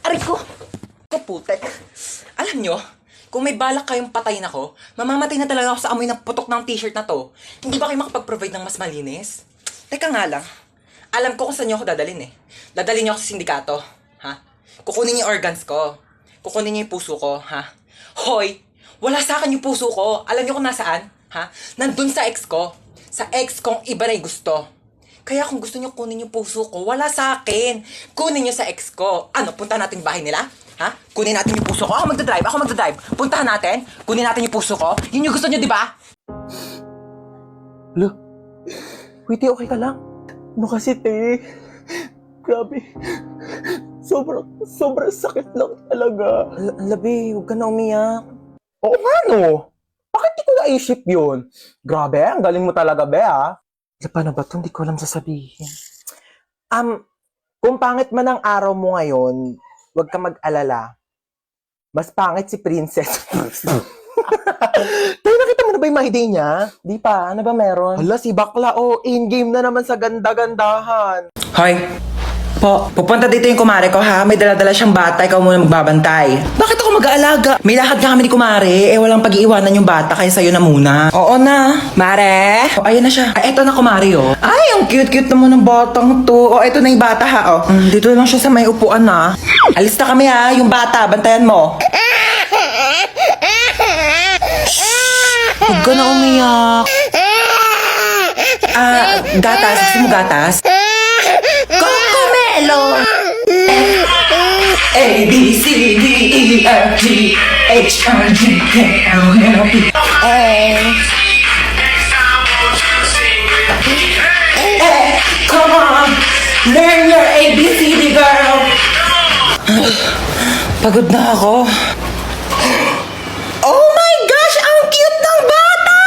Aray ko! Kaputek. Alam nyo, kung may balak kayong patayin ako, mamamatay na talaga ako sa amoy ng putok ng t-shirt na to. Hindi ba kayo makapag-provide ng mas malinis? Teka nga lang. Alam ko kung saan nyo ako dadalhin eh. Dadalhin nyo ako sa sindikato. Ha? Kukunin niyo yung organs ko. Kukunin niyo yung puso ko. Ha? Hoy! Wala sa akin yung puso ko. Alam nyo kung nasaan? Ha? Nandun sa ex ko. Sa ex kong iba na yung gusto. Kaya kung gusto nyo kunin yung puso ko, wala sa akin. Kunin nyo sa ex ko. Ano, punta natin yung bahay nila? Ha? Kunin natin yung puso ko. Ako magdadrive. Puntahan natin. Kunin natin yung puso ko. Yun yung gusto nyo, di ba? Lo, wait, okay ka lang? Ano kasi, te? Grabe. Sobrang sakit lang talaga. Labi, huwag ka na umiyak. Oo nga, no? Bakit di ko naisip yun? Grabe, ang galing mo talaga, be, ah. Paano ba ito? Hindi ko alam sasabihin. Kung pangit man ang araw mo ngayon, huwag ka mag-alala. Mas pangit si Princess. Tayo, nakita mo na ba yung my day niya? Di pa, ano ba meron? Hala, si Bakla, in-game na naman sa ganda-gandahan. Hoy, pupunta dito yung kumare ko ha. May dala-dala siyang bata, ikaw muna magbabantay. Bakit ako mag-aalaga? May lakad na kami ni kumare, walang pag-iiwanan yung bata, kaya sa'yo na muna. Oo na. Mare? Ayun na siya. Ay, eto na kumare Ay, ang cute-cute naman ng batang to. Eto na yung bata ha, dito lang siya sa may upuan na. Alis na kami ha, yung bata, bantayan mo. Huwag ka na umiyak. Gatas. Gusto mo gatas? Cocomelon! A, B, C, D, E, F, G, H, I, J, K, L, M, N, P, come on! Learn your ABCD, girl! Pagod na ako. Oh my gosh! Ang cute ng bata!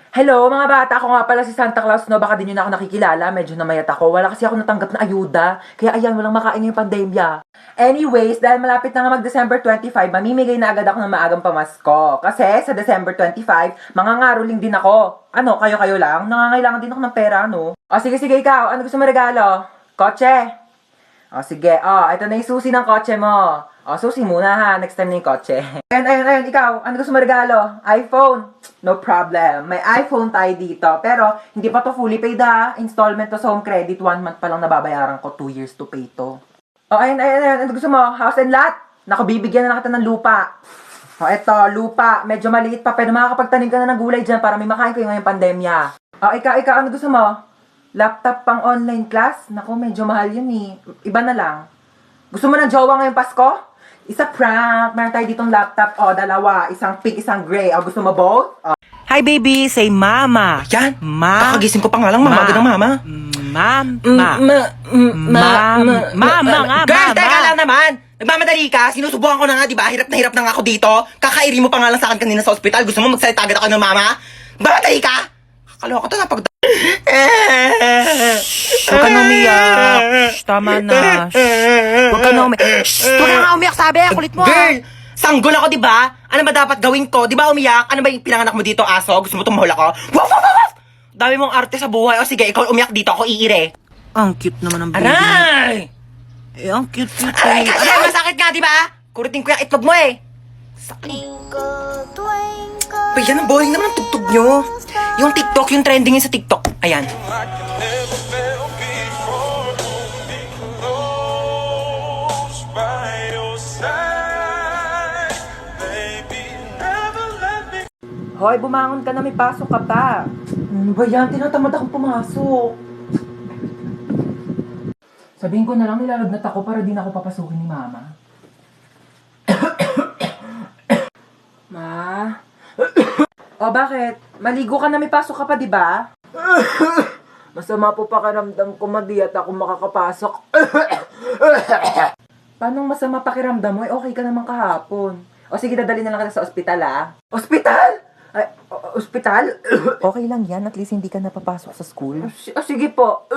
Hello, mga bata. Ako nga pala si Santa Claus, no? Baka din yun ako nakikilala. Medyo namayat ako. Wala kasi ako natanggap na ayuda. Kaya ayan, walang makain ngayong pandemya. Anyways, dahil malapit na nga mag-December 25, mamimigay na agad ako ng maagang pamasko. Kasi sa December 25, mangangaroling din ako. Ano, kayo-kayo lang? Nangangailangan din ako ng pera, no? O, sige, ikaw. Ano gusto mo regalo? Kotse? O, sige. O, ito na yung susi ng kotse mo. O, susi muna ha. Next time na yung kotse. Ayun. Ikaw, ano gusto mo regalo? iPhone? No problem. May iPhone tayo dito. Pero, hindi pa to fully paid ha. Installment to sa home credit. 1 month pa lang nababayaran ko. 2 years to pay to. O, ayun. Ano gusto mo? House and lot? Naku, bibigyan na kita ng lupa. O, eto, lupa. Medyo maliit pa. Pero makakapagtanim ka na ng gulay dyan para may makain ko yung ngayong pandemya. O, ikaw, ano gusto mo? Laptop pang online class? Naku, medyo mahal yun eh. Iba na lang. Gusto mo ng jowa ngayong Pasko? Isa prank. Meron tayo ditong laptop. O, dalawa. Isang pink, isang gray. O, gusto mo both? O. Hi, baby. Say mama. Yan. Ma. Kakagising ko pa nga lang. Mama. Ganang mama. Mama nga, Girl, mama. teka lang naman. Nagmamadali ka. Sinusubukan ko na nga, di ba? Hirap na nga ako dito. Kakairi mo pa nga lang sa akin kanina sa ospital. Gusto mo magsalita agad ako ng mama? Mamadali ka. Kakaloka to na pag... Huwag ka na umiyak. Shh, tama na. Huwag ka na umiyak. Shh, huwag ka nga umiyak, sabi. Kulit mo. Girl, sanggol ako, di ba? Ano ba dapat gawin ko? Di ba umiyak? Ano ba yung pinanganak mo dito, aso? Gusto mo tumahol ako? Waf! Dami mong arte sa buhay. O sige, ikaw umiyak dito. Ako iire. Ang cute naman ng baby. Aray! Eh, ang cute. Aray! Aray! Masakit nga, di ba? Kuritin ko yung itlog mo eh. Sakit. Pa, yan ang boring naman ang tugtog nyo. Yung TikTok, yung trending yun sa TikTok. Ayan. Hoy, bumangon ka na, may pasok ka pa. Ano ba yan? Tinatamad akong pumasok. Sabihin ko na lang nilalagnat ako para di na ako papasukin ni Mama. Ma? O, bakit? Maligo ka na, may pasok ka pa, di ba? Masama po pakiramdam ko, madi at ako makakapasok. Paano masama pakiramdam mo? Okay ka naman kahapon. O sige, dadali na lang kita sa ospital Ospital? Ay, ospital? Okay lang yan. At least hindi ka napapasok sa school. Sige po.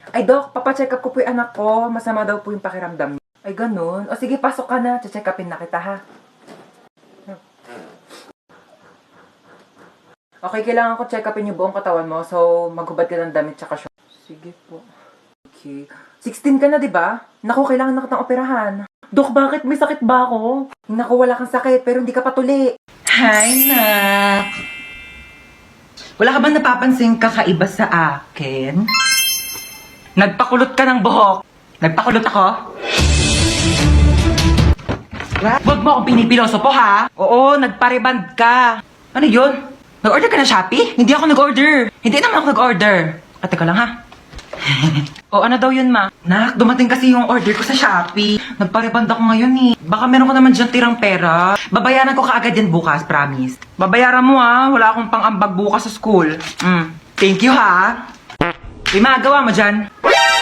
Ay, Doc, papacheck up ko po yung anak ko. Masama daw po yung pakiramdam niya. Ay, ganun. O sige, pasok ka na. Check upin na kita, ha? Okay, kailangan ko check upin yung buong katawan mo. So, maghubad ka ng damit tsaka shorts. Sige po. Okay. 16 ka na, di ba? Naku, kailangan na kitang operahan. Dok, bakit? May sakit ba ako? Naku, wala kang sakit, pero hindi ka patuli. Hi, nak. Wala ka ba napapansin kakaiba sa akin? Nagpakulot ka ng buhok. Nagpakulot ako? Wag mo akong pinipiloso po, ha? Oo, nagpariband ka. Ano yun? Nag-order ka na Shopee? Hindi ako nag-order. Hindi naman ako nag-order. Teka lang, ha? O, ano daw yun, ma? Nak, dumating kasi yung order ko sa Shopee. Nagpariband ako ngayon, eh. Baka meron ko naman dyan tirang pera. Babayaran ko kaagad yan bukas, promise. Babayaran mo, ha? Wala akong pang-ambag bukas sa school. Thank you, ha? May magawa mo dyan?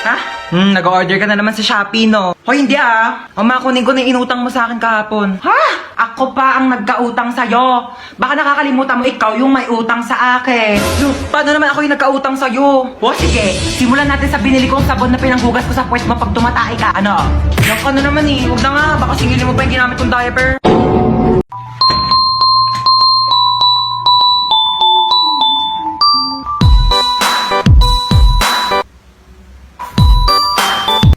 Ha? Nag-order ka na naman sa Shopee, no? Hoy, hindi, O, makunin ko na yung inutang mo sa akin kahapon. Ha? Ako pa ang nagkautang sa'yo. Baka nakakalimutan mo ikaw yung may utang sa akin. Paano naman ako yung nagkautang sa'yo? O, sige. Simulan natin sa binili kong sabon na pinanghugas ko sa puwet mo pag tumatay ka. Ano? Yung ka na naman, eh. Huwag na nga. Baka singilin mo pa yung ginamit kong diaper.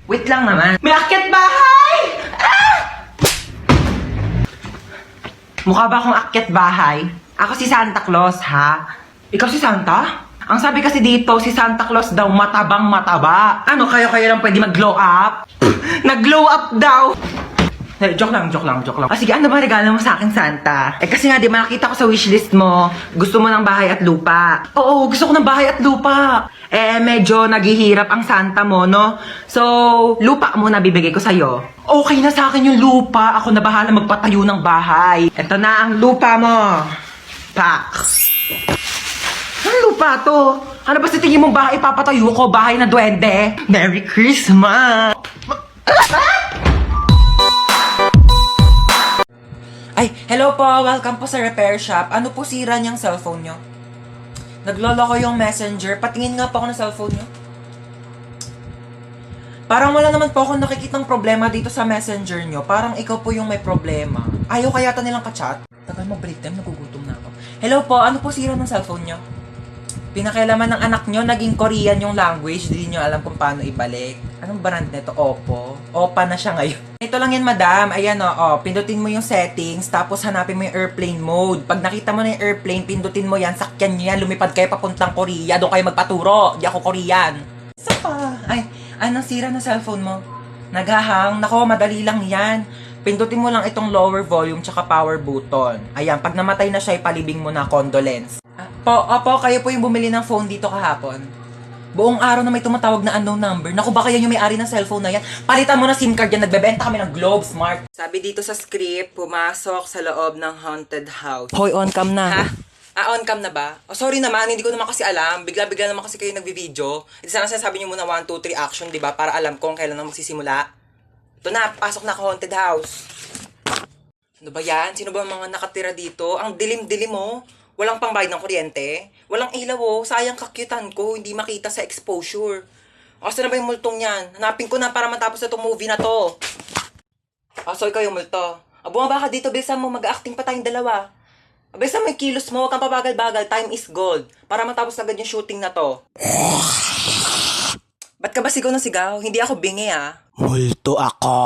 Wait lang naman. May akyat bahay! Ah! Mukha ba akong akyat bahay? Ako si Santa Claus, ha? Ikaw si Santa? Ang sabi kasi dito, si Santa Claus daw matabang mataba. Ano, kayo lang pwede mag-glow up? Nag-glow up daw! Joke lang. Sige, ano ba regalo mo sa akin, Santa? Kasi nga, di ba nakita ko sa wishlist mo, gusto mo ng bahay at lupa. Oo, gusto ko ng bahay at lupa. Medyo naghihirap ang Santa mo, no? So, lupa muna bibigay ko sa'yo. Okay na sa akin yung lupa. Ako na bahala magpatayo ng bahay. Ito na ang lupa mo. Pak. Anong lupa to? Ano ba sa tingin mong bahay papatayo ko? Bahay na duwende? Merry Christmas! Ay, hello po. Welcome po sa repair shop. Ano po sira niyang cellphone niyo? Naglolo ko yung messenger. Patingin nga po ako ng cellphone niyo. Parang wala naman po ako nakikitang problema dito sa messenger niyo. Parang ikaw po yung may problema. Ayaw kaya nilang ka-chat? Tagal mo break time, nagugutom na ako. Hello po, ano po sira ng cellphone niyo? Pinakailaman ng anak niyo, naging Korean yung language. Hindi niyo alam kung paano ibalik. Anong brand nito? Oppo. Oppa na siya ngayon. Ito lang yan, madam. Ayan, pindutin mo yung settings, tapos hanapin mo yung airplane mode. Pag nakita mo na yung airplane, pindutin mo yan, sakyan nyo yan, lumipad kayo papuntang Korea. Doon kayo magpaturo. Di ako Korean. Isa pa. Ay, anong sira na cellphone mo? Naghahang. Nako, madali lang yan. Pindutin mo lang itong lower volume tsaka power button. Ayan, pag namatay na siya, ipalibing mo na condolence. Opo, kayo po yung bumili ng phone dito kahapon. Buong araw na may tumatawag na unknown number. Naku, baka yan yung may-ari ng cellphone na yan. Palitan mo na SIM card yan. Nagbebenta kami ng Globe Smart. Sabi dito sa script, pumasok sa loob ng haunted house. Hoy, on-cam na. Ha? On-cam na ba? Oh, sorry naman, hindi ko naman kasi alam. Bigla-bigla naman kasi kayo nagbi-video. Hindi sana sinasabi niyo muna 1, 2, 3 action, di ba? Para alam kung kailan na magsisimula. Ito na, pasok na ako haunted house. Ano ba yan? Sino ba mga nakatira dito? Ang dilim-dilim mo. Walang pangbayad ng kuryente. Walang ilaw, sayang kakyutan ko, hindi makita sa exposure. Asa na ba yung multong yan? Hanapin ko na para matapos na itong movie na to. So ikaw yung multo. Bumaba ka dito, bilisan mo, mag-acting pa tayong dalawa. Bilisan mo yung kilos mo, huwag kang pabagal-bagal, time is gold. Para matapos agad yung shooting na to. Ba't ka ba sigaw ng sigaw? Hindi ako bingi, Multo ako.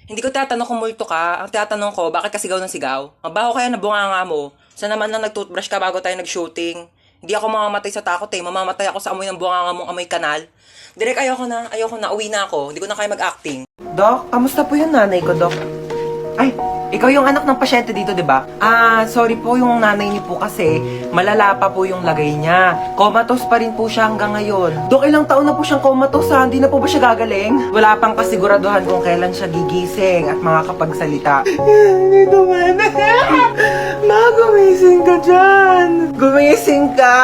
Hindi ko tatanong kung multo ka. Ang tatanong ko, bakit ka sigaw ng sigaw? Mabaho kaya na bunganga mo. Sa naman lang nag-toothbrush ka bago tayo nag-shooting. Hindi ako mamamatay sa takot Mamamatay ako sa amoy ng bunganga mong amoy kanal. Direk, ayoko na. Uwi na ako. Hindi ko na kaya mag-acting. Dok, kamusta po yung nanay ko, Dok? Ay, ikaw yung anak ng pasyente dito, di ba? Sorry po yung nanay niyo po kasi malala pa po yung lagay niya. Comatose pa rin po siya hanggang ngayon. Dok, ilang taon na po siyang comatose Hindi na po ba siya gagaling? Wala pang kasiguraduhan kung kailan siya gigising at makakapagsalita. Dito man. Ma, gumising ka dyan. Gumising ka.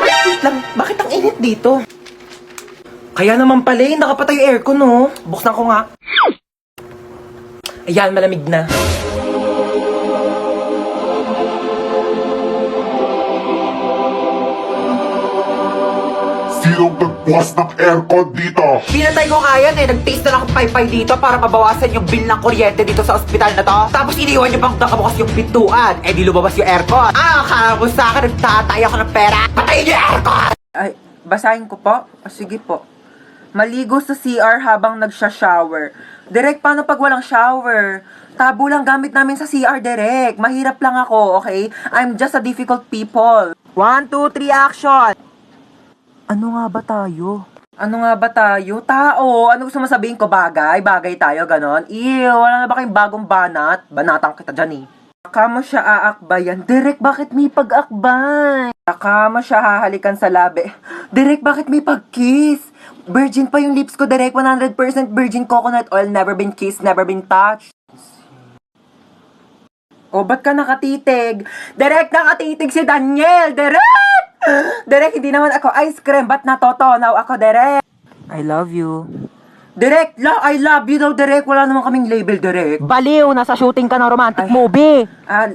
Wait lang, bakit ang init dito? Kaya naman pala, nakapatay yung aircon, no? Buksan ko nga. Ayan, malamig na. Sinong nagbukas ng aircon dito? Pinatay ko nga yan eh. Nag-taste na lang akong paypay dito para mabawasan yung bill ng kuryente dito sa ospital na to. Tapos iniwan niyo pang nakabukas yung pintuan. Eh di lumabas yung aircon. Akala mo sa akin nagtatay ako ng pera. Patayin niyo yung aircon! Ay, basahin ko po? O, sige po. Maligo sa CR habang nagsha-shower. Direk, paano pag walang shower? Tabo lang gamit namin sa CR, Direk. Mahirap lang ako, okay? I'm just a difficult people. 1, 2, 3, action! Ano nga ba tayo? Ano nga ba tayo? Tao! Ano gusto mo sabihin ko? Bagay? Bagay tayo, ganon? Ew, wala na ba kayong bagong banat? Banatang kita dyan eh. Baka mo siya aakbayan. Direk, bakit may pag-akbay? Baka mo siya hahalikan sa labi. Direk, bakit may pag-kiss? Virgin pa yung lips ko, Direk. 100% virgin coconut oil. Never been kissed, never been touched. O, ba't ka nakatitig? Direk, nakatitig si Daniel! Direk! Direk, hindi naman ako ice cream. Ba't natotonaw ako, Direk? I love you. Direk, I love you daw, Direk. Wala naman kaming label, Direk. Baliw! Nasa shooting ka ng romantic Ay. movie!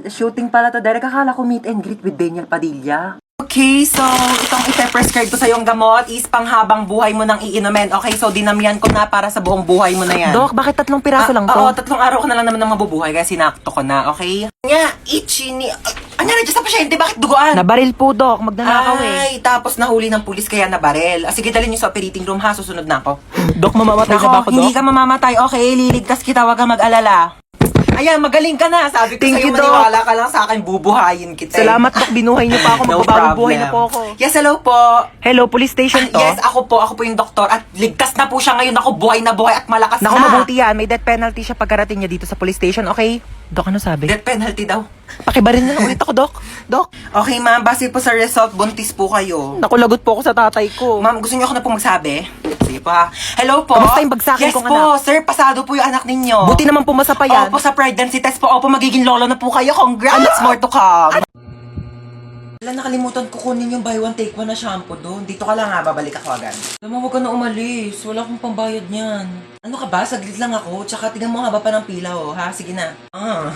Shooting pala to, Derek. Akala ko meet and greet with Daniel Padilla. Okay, so itong ipe-prescribe ko sa yung gamot is panghabang buhay mo nang iinumin. Okay, so dinamihan ko na para sa buong buhay mo na yan. Dok, bakit 3 piraso lang to? Oo, 3 araw ko na lang naman nang mabubuhay kaya sinakto ko na, okay? Nga, itchy ni... Ano na sa pasyente? Bakit duguan? Nabaril po, Dok. Magnanakaw eh. Ay, tapos nahuli ng pulis kaya nabarel. Sige, dalhin niyo sa operating room ha. Susunod na ako. Dok, mamamatay na ba ako, hindi Dok? ka mamamatay. Okay, liligtas kita. Wag kang mag-alala. Ayan, magaling ka na. Sabi ko Thank sa'yo, you, Doc. maniwala ka lang sa akin. Bubuhayin kita. Salamat, Dok. Binuhay niyo pa ako. No Magbabawang buhay na problem. po ako. Yes, hello po. Hello, police station to? Yes, ako po yung doktor at ligtas na po siya ngayon. Ako buhay na buhay at malakas Naku, na. mabuti yan. May death penalty siya pagkarating niya dito sa police station, okay? Dok, ano sabi? Death penalty daw. Pakibarin na lang ulit ako, Dok. Dok, Okay, ma'am. Base po sa result, buntis po kayo. naku, lagot po ako sa tatay ko. Ma'am, gusto niyo ako na po magsabi? Sige po ha. Hello po. Kamusta yung bagsakin yes kong po, anak? sir. Pasado po yung anak ninyo. Buti naman pumasa pa yan. Opo, sa pregnancy test po. Opo, magiging lolo na po kayo. Congrats! More to come. Wala, nakalimutan ko kunin yung buy one take one na shampoo doon. Dito ka lang ha, babalik ako agad. Alam mo, huwag ka na umalis. Wala akong pambayad niyan. Ano ka ba? Saglit lang ako. Tsaka tingnan mo haba pa ng pila oh, ha? Sige na. Ah.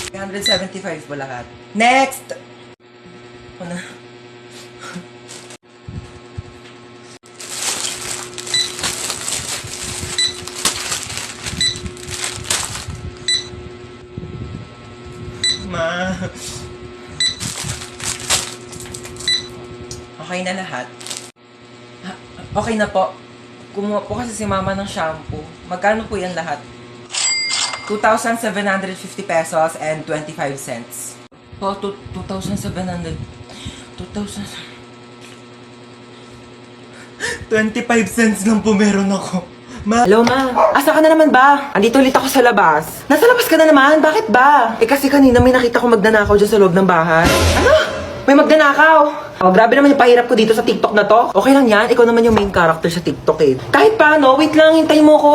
$175 po lahat. Next! Ako na. Ma. Okay na lahat? Okay na po. Kumuha po kasi si mama ng shampoo. Magkano po yan lahat? 2,750 pesos and 25 cents. Po, 2,700. 2,000. 25 cents lang po meron ako. Ma. Hello, ma. Asa ka na naman ba? Andito ulit ako sa labas. Nasa labas ka na naman? Bakit ba? Eh kasi kanina may nakita ko magnanakaw dyan sa loob ng bahay. Ano? May magnanakaw? Oh, grabe naman yung pahirap ko dito sa TikTok na to. Okay lang yan. Ikaw naman yung main character sa TikTok eh. Kahit paano, wait lang. Hintay mo ko.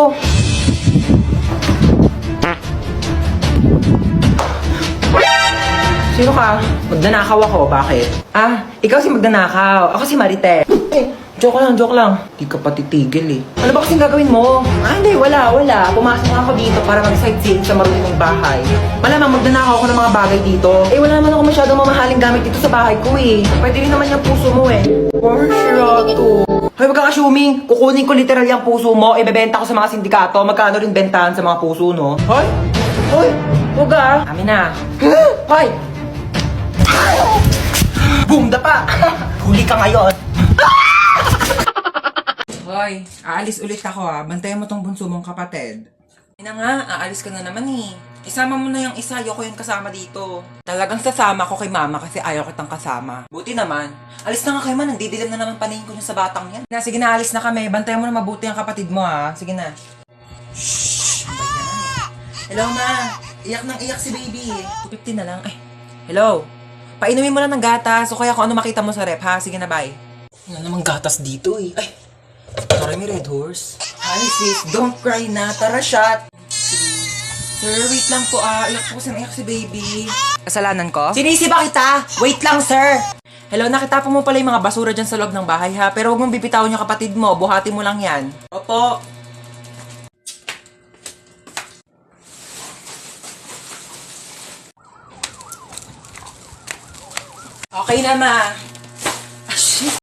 Sino ka? Magnanakaw ako. Bakit? Ah, ikaw si magnanakaw. Ako si Marite. Eh, joke lang. Di ka pa titigil eh. Ano ba kasing gagawin mo? Ah, hindi. Wala. Pumasok ako dito para mag-sightseeing sa marunong bahay. Malamang magnanakaw ako ng mga bagay dito. Eh, wala naman ako masyadong mamahaling gamit dito sa bahay ko eh. Pwede rin naman yung puso mo eh. For sure to. Hoy, wag kang assuming. Kukunin ko literal yung puso mo. Ibebenta ko sa mga sindikato. Magkano rin bentahan sa mga puso, no? Hoy! Huwag ah! Amin na. Hoy! Boom! Dapa! Huli ka ngayon! Hoy, aalis ulit ako ah. Bantayan mo tong bunso mong kapatid. Ina nga, aalis ka na naman eh. Isama mo na yung isa, ayoko yung kasama dito. Talagang sasama ko kay mama kasi ayaw kitang kasama. Buti naman. Alis na nga kayo man, nandidilim na naman paningin ko yung sa batang yan. Na, sige na, alis na kami. Bantayan mo na mabuti ang kapatid mo ha. Sige na. Shhh! Hello ma! Iyak nang iyak si baby. 250 na lang. Ay, hello? Painumin mo lang ng gatas o kaya kung ano makita mo sa rep ha. Sige na, bye. Wala namang gatas dito eh. Ay, tara may Red Horse. Hi sis, don't cry na. Tara shot. Sir, wait lang po ah. Iyak po kasi naiyak si baby. Kasalanan ko? Sinisi ba kita? Wait lang sir. Hello, nakita po mo pala yung mga basura dyan sa loob ng bahay ha. Pero huwag mong bibitawan yung kapatid mo. Buhati mo lang yan. Opo. Okay na, ma.